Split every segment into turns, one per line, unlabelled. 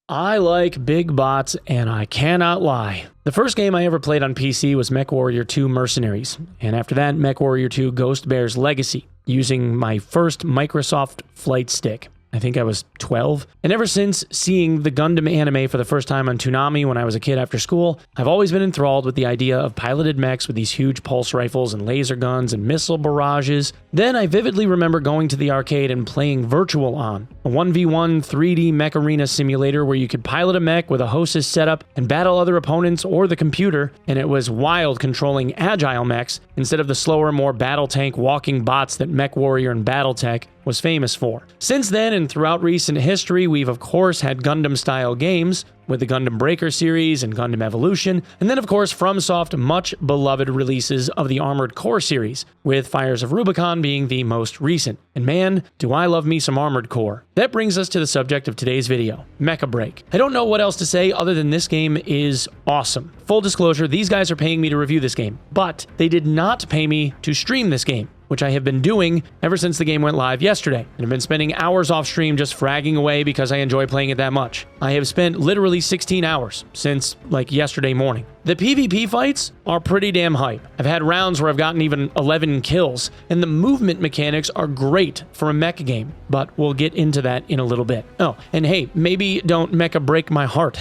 I like big bots, and I cannot lie. The first game I ever played on PC was MechWarrior 2 Mercenaries, and after that, MechWarrior 2 Ghost Bear's Legacy, using my first Microsoft flight stick. I think I was 12. And ever since seeing the Gundam anime for the first time on Toonami when I was a kid after school, I've always been enthralled with the idea of piloted mechs with these huge pulse rifles and laser guns and missile barrages. Then I vividly remember going to the arcade and playing Virtual On, a 1v1 3D mech arena simulator where you could pilot a mech with a hostess setup and battle other opponents or the computer, and it was wild controlling agile mechs instead of the slower, more battle tank walking bots that MechWarrior and Battletech was famous for. Since then, and throughout recent history, we've of course had Gundam-style games, with the Gundam Breaker series and Gundam Evolution, and then of course FromSoft much beloved releases of the Armored Core series, with Fires of Rubicon being the most recent. And man, do I love me some Armored Core. That brings us to the subject of today's video, Mecha Break. I don't know what else to say other than this game is awesome. Full disclosure, these guys are paying me to review this game, but they did not pay me to stream this game, which I have been doing ever since the game went live yesterday, and I've been spending hours off stream just fragging away because I enjoy playing it that much. I have spent literally 16 hours since, like, yesterday morning. The PvP fights are pretty damn hype. I've had rounds where I've gotten even 11 kills, and the movement mechanics are great for a mecha game, but we'll get into that in a little bit. Oh, and hey, maybe don't Mecha break my heart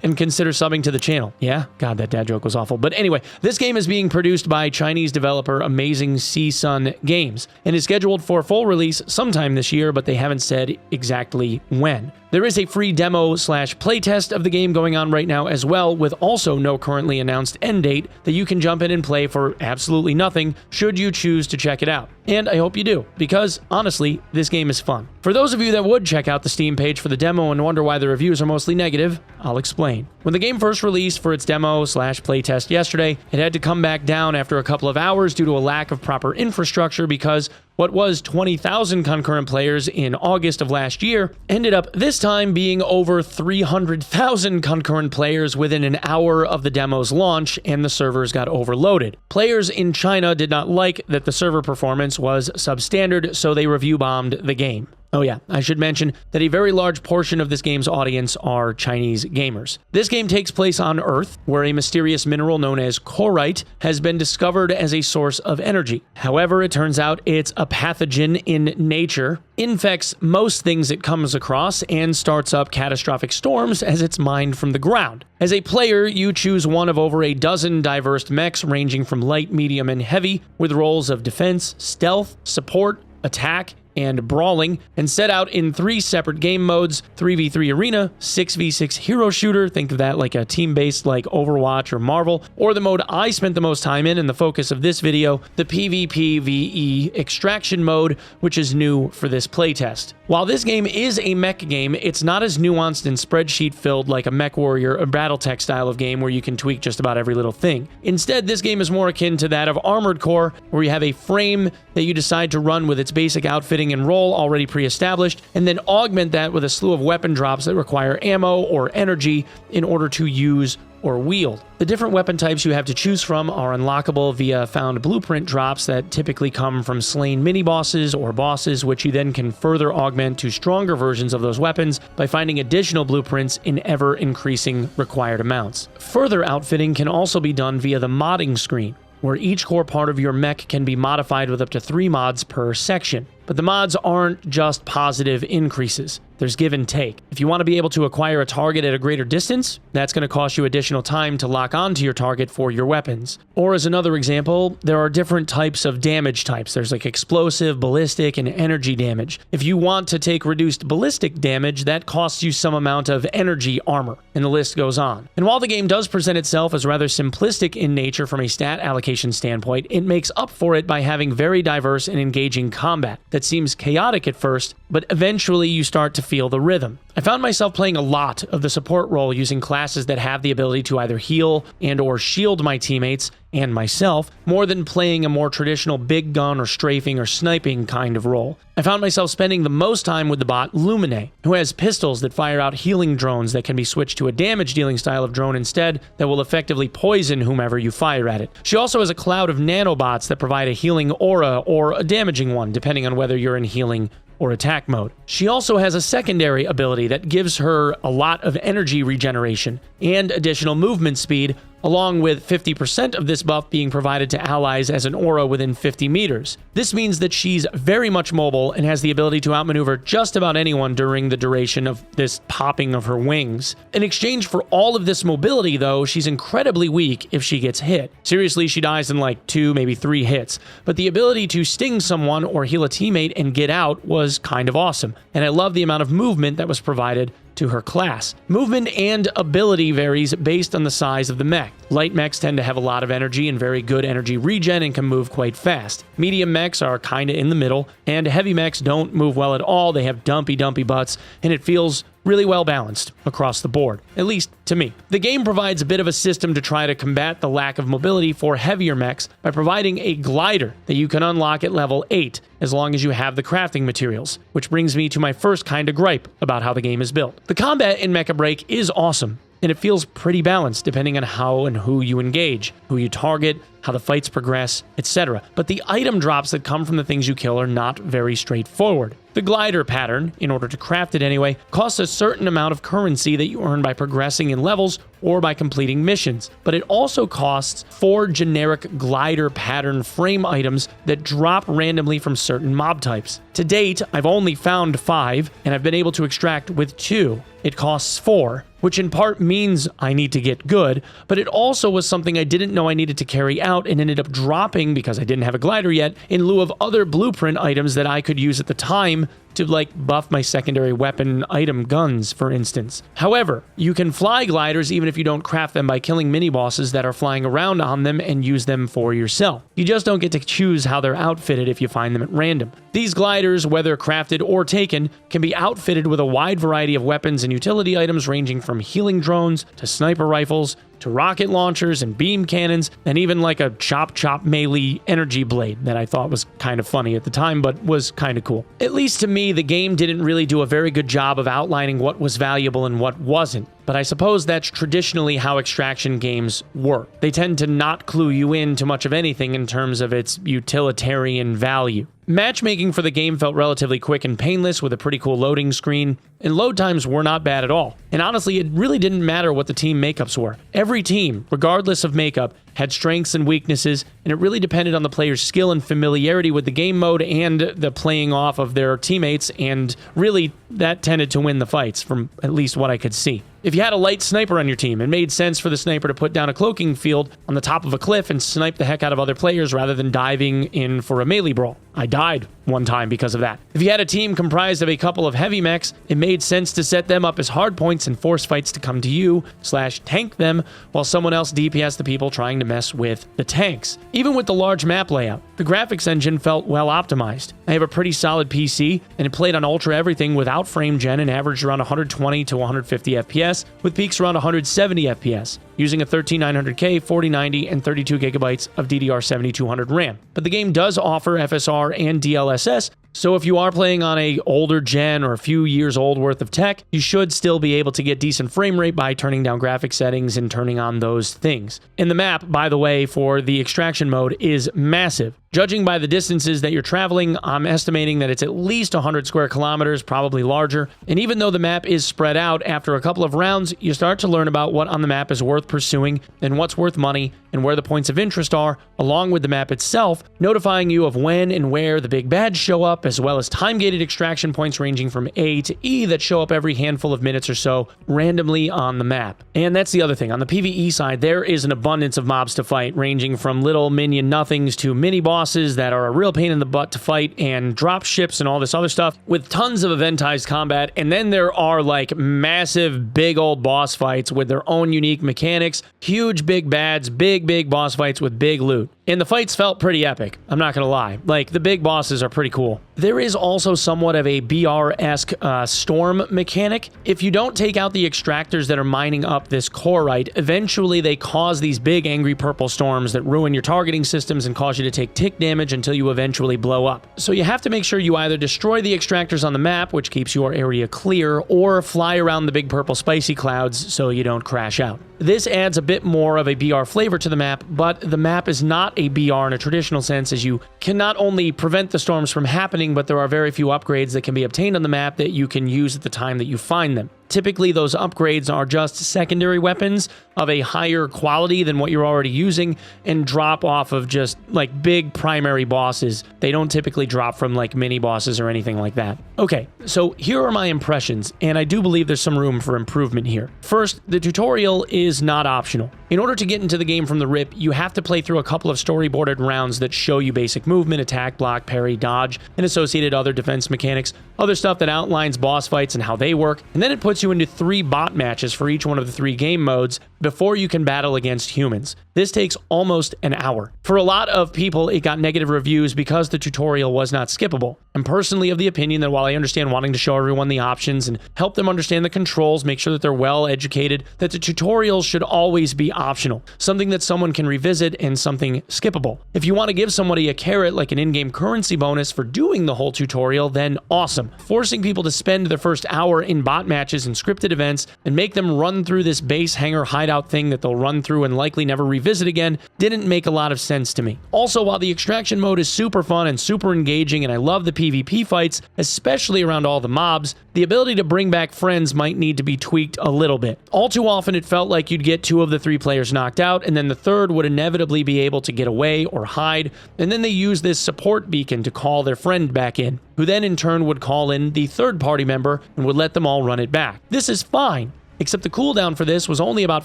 and consider subbing to the channel. Yeah? God, that dad joke was awful. But anyway, this game is being produced by Chinese developer Amazing Sun Games, and is scheduled for full release sometime this year, but they haven't said exactly when. There is a free demo/playtest of the game going on right now as well, with also no currently announced end date that you can jump in and play for absolutely nothing should you choose to check it out. And I hope you do, because honestly, this game is fun. For those of you that would check out the Steam page for the demo and wonder why the reviews are mostly negative, I'll explain. When the game first released for its demo/playtest yesterday, it had to come back down after a couple of hours due to a lack of proper infrastructure, because what was 20,000 concurrent players in August of last year ended up this time being over 300,000 concurrent players within an hour of the demo's launch, and the servers got overloaded. Players in China did not like that the server performance was substandard, so they review bombed the game. Oh yeah, I should mention that a very large portion of this game's audience are Chinese gamers. This game takes place on Earth, where a mysterious mineral known as korite has been discovered as a source of energy. However, it turns out it's a pathogen in nature, infects most things it comes across, and starts up catastrophic storms as it's mined from the ground. As a player, you choose one of over a dozen diverse mechs ranging from light, medium, and heavy, with roles of defense, stealth, support, attack, and brawling, and set out in 3 separate game modes: 3v3 arena, 6v6 hero shooter, think of that like a team-based like Overwatch or Marvel, or the mode I spent the most time in and the focus of this video, the PvPvE extraction mode, which is new for this playtest. While this game is a mech game, it's not as nuanced and spreadsheet-filled like a MechWarrior or Battletech style of game where you can tweak just about every little thing. Instead, this game is more akin to that of Armored Core, where you have a frame that you decide to run with its basic outfitting and role already pre-established, and then augment that with a slew of weapon drops that require ammo or energy in order to use or wield. The different weapon types you have to choose from are unlockable via found blueprint drops that typically come from slain mini-bosses or bosses, which you then can further augment to stronger versions of those weapons by finding additional blueprints in ever-increasing required amounts. Further outfitting can also be done via the modding screen, where each core part of your mech can be modified with up to 3 mods per section. But the mods aren't just positive increases. There's give and take. If you want to be able to acquire a target at a greater distance, that's going to cost you additional time to lock onto your target for your weapons. Or as another example, there are different types of damage types. There's like explosive, ballistic, and energy damage. If you want to take reduced ballistic damage, that costs you some amount of energy armor, and the list goes on. And while the game does present itself as rather simplistic in nature from a stat allocation standpoint, it makes up for it by having very diverse and engaging combat that seems chaotic at first, but eventually you start to feel the rhythm. I found myself playing a lot of the support role using classes that have the ability to either heal and or shield my teammates and myself, more than playing a more traditional big gun or strafing or sniping kind of role. I found myself spending the most time with the bot Lumine, who has pistols that fire out healing drones that can be switched to a damage-dealing style of drone instead that will effectively poison whomever you fire at it. She also has a cloud of nanobots that provide a healing aura or a damaging one, depending on whether you're in healing or attack mode. She also has a secondary ability that gives her a lot of energy regeneration and additional movement speed, along with 50% of this buff being provided to allies as an aura within 50 meters. This means that she's very much mobile and has the ability to outmaneuver just about anyone during the duration of this popping of her wings. In exchange for all of this mobility, though, she's incredibly weak if she gets hit. Seriously, she dies in like 2, maybe 3 hits, but the ability to sting someone or heal a teammate and get out was kind of awesome, and I love the amount of movement that was provided to her class. Movement and ability varies based on the size of the mech. Light mechs tend to have a lot of energy and very good energy regen and can move quite fast. Medium mechs are kinda in the middle, and heavy mechs don't move well at all. They have dumpy butts, and it feels really well balanced across the board, at least to me. The game provides a bit of a system to try to combat the lack of mobility for heavier mechs by providing a glider that you can unlock at level 8 as long as you have the crafting materials, which brings me to my first kind of gripe about how the game is built. The combat in Mecha Break is awesome, and it feels pretty balanced depending on how and who you engage, who you target, how the fights progress, etc. But the item drops that come from the things you kill are not very straightforward. The glider pattern, in order to craft it anyway, costs a certain amount of currency that you earn by progressing in levels or by completing missions, but it also costs 4 generic glider pattern frame items that drop randomly from certain mob types. To date, I've only found 5, and I've been able to extract with 2. It costs 4, which in part means I need to get good, but it also was something I didn't know I needed to carry out and ended up dropping, because I didn't have a glider yet, in lieu of other blueprint items that I could use at the time to like buff my secondary weapon item guns, for instance. However, you can fly gliders even if you don't craft them by killing mini-bosses that are flying around on them and use them for yourself. You just don't get to choose how they're outfitted if you find them at random. These gliders, whether crafted or taken, can be outfitted with a wide variety of weapons and utility items ranging from healing drones to sniper rifles to rocket launchers and beam cannons, and even like a chop melee energy blade that I thought was kind of funny at the time, but was kind of cool. At least to me, the game didn't really do a very good job of outlining what was valuable and what wasn't. But I suppose that's traditionally how extraction games work. They tend to not clue you in to much of anything in terms of its utilitarian value. Matchmaking for the game felt relatively quick and painless with a pretty cool loading screen, and load times were not bad at all. And honestly, it really didn't matter what the team makeups were. Every team, regardless of makeup, had strengths and weaknesses, and it really depended on the player's skill and familiarity with the game mode and the playing off of their teammates, and really that tended to win the fights from at least what I could see. If you had a light sniper on your team, it made sense for the sniper to put down a cloaking field on the top of a cliff and snipe the heck out of other players rather than diving in for a melee brawl. I died one time because of that. If you had a team comprised of a couple of heavy mechs, it made sense to set them up as hard points and force fights to come to you / tank them while someone else DPS the people trying to mess with the tanks. Even with the large map layout, the graphics engine felt well optimized. I have a pretty solid PC, and it played on ultra everything without frame gen and averaged around 120 to 150 FPS, with peaks around 170 FPS, using a 13900K, 4090, and 32 gigabytes of DDR7200 RAM. But the game does offer FSR and DLSS, so if you are playing on a older gen or a few years old worth of tech, you should still be able to get decent frame rate by turning down graphic settings and turning on those things. And the map, by the way, for the extraction mode is massive. Judging by the distances that you're traveling, I'm estimating that it's at least 100 square kilometers, probably larger. And even though the map is spread out, after a couple of rounds, you start to learn about what on the map is worth pursuing and what's worth money and where the points of interest are, along with the map itself, notifying you of when and where the big bads show up, as well as time-gated extraction points ranging from A to E that show up every handful of minutes or so randomly on the map. And that's the other thing. On the PvE side, there is an abundance of mobs to fight, ranging from little minion nothings to mini-bosses that are a real pain in the butt to fight, and drop ships and all this other stuff with tons of eventized combat. And then there are like massive big old boss fights with their own unique mechanics, huge big bads, big boss fights with big loot. And the fights felt pretty epic, I'm not gonna lie. Like, the big bosses are pretty cool. There is also somewhat of a BR-esque storm mechanic. If you don't take out the extractors that are mining up this corite, eventually they cause these big angry purple storms that ruin your targeting systems and cause you to take tick damage until you eventually blow up. So you have to make sure you either destroy the extractors on the map, which keeps your area clear, or fly around the big purple spicy clouds so you don't crash out. This adds a bit more of a BR flavor to the map, but the map is not a BR in a traditional sense, as you can not only prevent the storms from happening, but there are very few upgrades that can be obtained on the map that you can use at the time that you find them. Typically, those upgrades are just secondary weapons of a higher quality than what you're already using and drop off of just like big primary bosses. They don't typically drop from like mini bosses or anything like that. Okay, so here are my impressions, and I do believe there's some room for improvement here. First, the tutorial is not optional. In order to get into the game from the rip, you have to play through a couple of storyboarded rounds that show you basic movement, attack, block, parry, dodge, and associated other defense mechanics, other stuff that outlines boss fights and how they work, and then it puts you into 3 bot matches for each one of the 3 game modes before you can battle against humans. This takes almost an hour. For a lot of people, it got negative reviews because the tutorial was not skippable. I'm personally of the opinion that while I understand wanting to show everyone the options and help them understand the controls, make sure that they're well educated, that the tutorials should always be optional, something that someone can revisit and something skippable. If you want to give somebody a carrot like an in-game currency bonus for doing the whole tutorial, then awesome. Forcing people to spend their first hour in bot matches and scripted events and make them run through this base hangar hideout thing that they'll run through and likely never revisit again didn't make a lot of sense to me. Also, while the extraction mode is super fun and super engaging and I love the PvP fights, especially around all the mobs, the ability to bring back friends might need to be tweaked a little bit. All too often it felt like you'd get 2 of the 3 players knocked out and then the third would inevitably be able to get away or hide, and then they use this support beacon to call their friend back in, who then in turn would call in the third party member and would let them all run it back. This is fine, except the cooldown for this was only about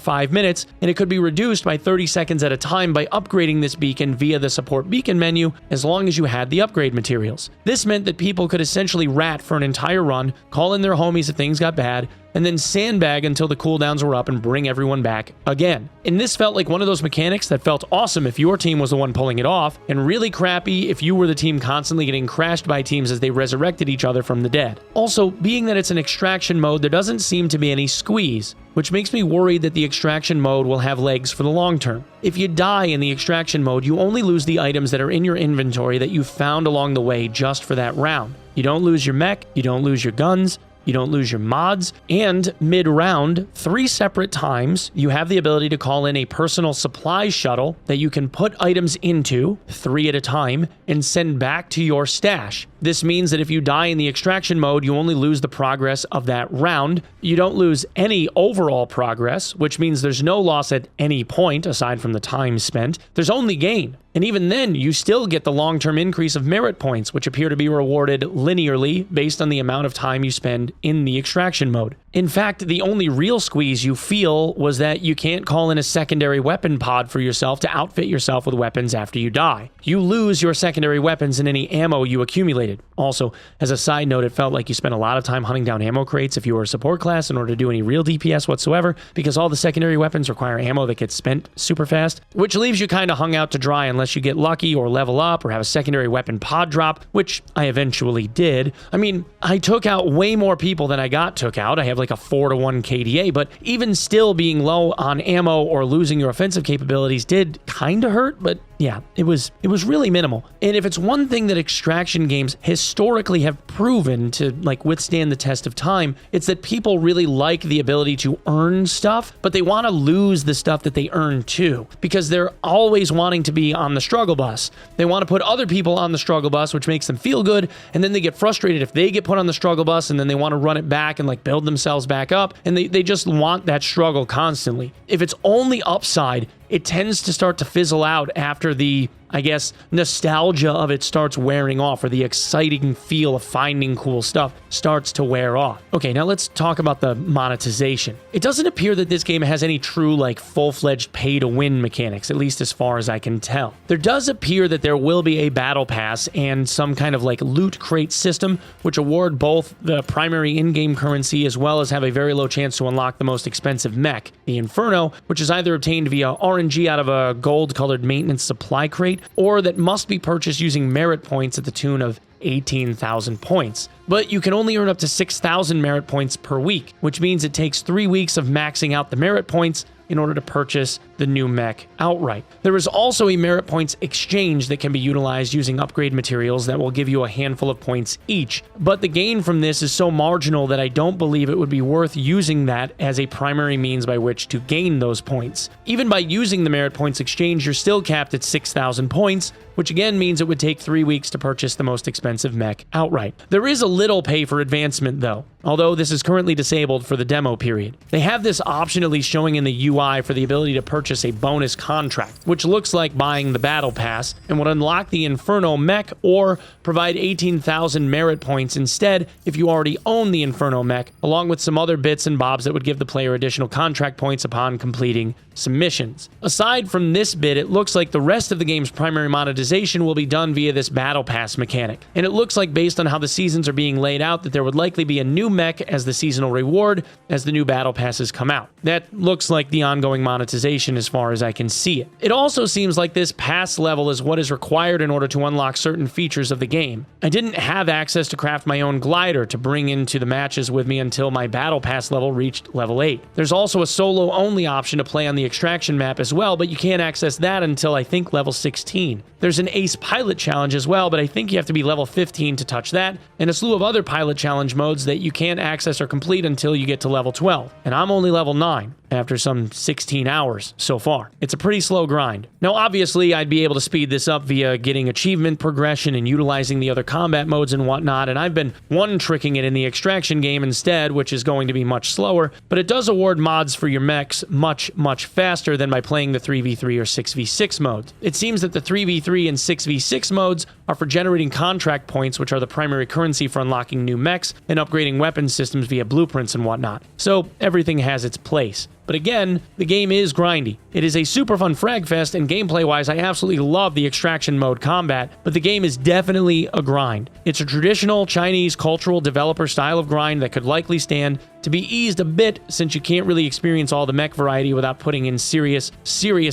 5 minutes, and it could be reduced by 30 seconds at a time by upgrading this beacon via the support beacon menu as long as you had the upgrade materials. This meant that people could essentially rat for an entire run, call in their homies if things got bad, and then sandbag until the cooldowns were up and bring everyone back again. And this felt like one of those mechanics that felt awesome if your team was the one pulling it off, and really crappy if you were the team constantly getting crashed by teams as they resurrected each other from the dead. Also, being that it's an extraction mode, there doesn't seem to be any squeeze, which makes me worried that the extraction mode will have legs for the long term. If you die in the extraction mode, you only lose the items that are in your inventory that you found along the way just for that round. You don't lose your mech, you don't lose your guns, you don't lose your mods, and mid-round, 3 separate times, you have the ability to call in a personal supply shuttle that you can put items into, 3 at a time, and send back to your stash. This means that if you die in the extraction mode, you only lose the progress of that round. You don't lose any overall progress, which means there's no loss at any point, aside from the time spent. There's only gain. And even then, you still get the long-term increase of merit points, which appear to be rewarded linearly based on the amount of time you spend in the extraction mode. In fact, the only real squeeze you feel was that you can't call in a secondary weapon pod for yourself to outfit yourself with weapons after you die. You lose your secondary weapons and any ammo you accumulated. Also, as a side note, it felt like you spent a lot of time hunting down ammo crates if you were a support class in order to do any real DPS whatsoever, because all the secondary weapons require ammo that gets spent super fast, which leaves you kind of hung out to dry unless you get lucky or level up or have a secondary weapon pod drop, which I eventually did. I mean, I took out way more people than I got took out. I have like a 4-to-1 KDA, but even still being low on ammo or losing your offensive capabilities did kind of hurt, but yeah, it was really minimal. And if it's one thing that extraction games historically have proven to like withstand the test of time, it's that people really like the ability to earn stuff, but they want to lose the stuff that they earn too, because they're always wanting to be on the struggle bus. They want to put other people on the struggle bus, which makes them feel good, and then they get frustrated if they get put on the struggle bus, and then they want to run it back and like build themselves back up, and they just want that struggle constantly. If it's only upside, it tends to start to fizzle out after the, I guess, nostalgia of it starts wearing off, or the exciting feel of finding cool stuff starts to wear off. Okay, now let's talk about the monetization. It doesn't appear that this game has any true, like, full-fledged pay-to-win mechanics, at least as far as I can tell. There does appear that there will be a battle pass and some kind of, like, loot crate system, which award both the primary in-game currency as well as have a very low chance to unlock the most expensive mech, the Inferno, which is either obtained via RNG out of a gold-colored maintenance supply crate, or that must be purchased using merit points at the tune of 18,000 points. But you can only earn up to 6,000 merit points per week, which means it takes 3 weeks of maxing out the merit points in order to purchase the new mech outright. There is also a merit points exchange that can be utilized using upgrade materials that will give you a handful of points each, but the gain from this is so marginal that I don't believe it would be worth using that as a primary means by which to gain those points. Even by using the merit points exchange, you're still capped at 6,000 points, which again means it would take 3 weeks to purchase the most expensive mech outright. There is a little pay for advancement though, although this is currently disabled for the demo period. They have this option at least showing in the UI for the ability to purchase a bonus contract, which looks like buying the battle pass and would unlock the Inferno mech or provide 18,000 merit points instead if you already own the Inferno mech, along with some other bits and bobs that would give the player additional contract points upon completing some missions. Aside from this bit, it looks like the rest of the game's primary monetization will be done via this battle pass mechanic, and it looks like based on how the seasons are being laid out that there would likely be a new mech as the seasonal reward as the new battle passes come out. That looks like the ongoing monetization as far as I can see it. It also seems like this pass level is what is required in order to unlock certain features of the game. I didn't have access to craft my own glider to bring into the matches with me until my battle pass level reached level 8. There's also a solo only option to play on the extraction map as well, but you can't access that until I think level 16. There's an ace pilot challenge as well, but I think you have to be level 15 to touch that, and a slew of other pilot challenge modes that you can't access or complete until you get to level 12. And I'm only level 9 after some 16 hours so far. It's a pretty slow grind. Now, obviously, I'd be able to speed this up via getting achievement progression and utilizing the other combat modes and whatnot, and I've been one-tricking it in the extraction game instead, which is going to be much slower, but it does award mods for your mechs much faster than by playing the 3v3 or 6v6 modes. It seems that the 3v3 and 6v6 modes are for generating contract points, which are the primary currency for unlocking new mechs and upgrading weapon systems via blueprints and whatnot. So everything has its place. But again, the game is grindy. It is a super fun frag fest, and gameplay-wise, I absolutely love the extraction mode combat, but the game is definitely a grind. It's a traditional Chinese cultural developer style of grind that could likely stand to be eased a bit since you can't really experience all the mech variety without putting in serious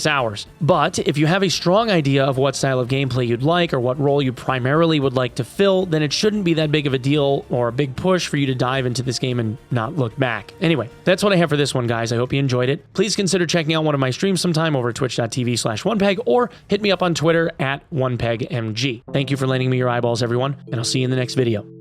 hours. But if you have a strong idea of what style of gameplay you'd like or what role you primarily would like to fill, then it shouldn't be that big of a deal or a big push for you to dive into this game and not look back. Anyway, that's what I have for this one, guys. I hope you enjoyed it. Please consider checking out one of my streams sometime over at twitch.tv/Onepeg or hit me up on Twitter at OnePegMG. Thank you for lending me your eyeballs, everyone, and I'll see you in the next video.